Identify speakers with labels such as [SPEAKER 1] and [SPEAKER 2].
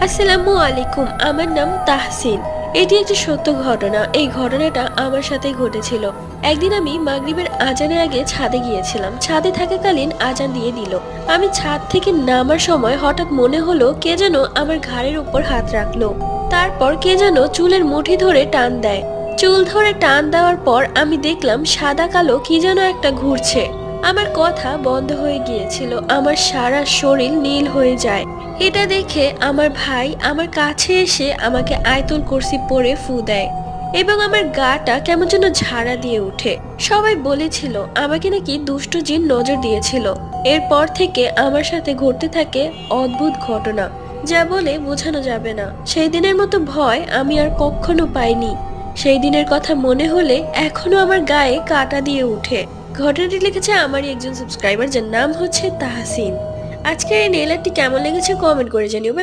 [SPEAKER 1] আসসালামু আলাইকুম। আমার নাম তাহসিন। এটি একটি সত্য ঘটনা। এই ঘটনাটা আমার সাথেই ঘটেছিল। একদিন আমি মাগরিবের আজানের আগে ছাদে গিয়েছিলাম। ছাদে থাকাকালীন আজান দিয়ে দিল। আমি ছাদ থেকে নামার সময় হঠাৎ মনে হলো কে যেন আমার ঘাড়ের উপর হাত রাখলো। তারপর কে যেন চুলের মুঠি ধরে টান দেয়। চুল ধরে টান দেওয়ার পর আমি দেখলাম সাদা কালো কি যেন একটা ঘুরছে। আমার কথা বন্ধ হয়ে গিয়েছিল। আমার সারা শরীর নীল হয়ে যায়। এটা দেখে আমার ভাই আমার কাছে এসে আমাকে আয়তুল কুরসি পড়ে ফু দেয় এবং আমার গাটা কেমন যেন ঝাড়া দিয়ে ওঠে। সবাই বলেছিল আমাকে নাকি দুষ্ট জিন নজর দিয়েছিল। এরপর থেকে আমার সাথে ঘটতে থাকে অদ্ভুত ঘটনা, যা বলে বোঝানো যাবে না। সেই দিনের মতো ভয় আমি আর কখনো পাইনি। সেই দিনের কথা মনে হলে এখনো আমার গায়ে কাঁটা দিয়ে ওঠে। ঘটনাটি লিখেছে আমারই একজন সাবস্ক্রাইবার, যার নাম হচ্ছে তাহসিন। আজকের এই নেল আর্টটি কেমন লেগেছে কমেন্ট করে জানিও।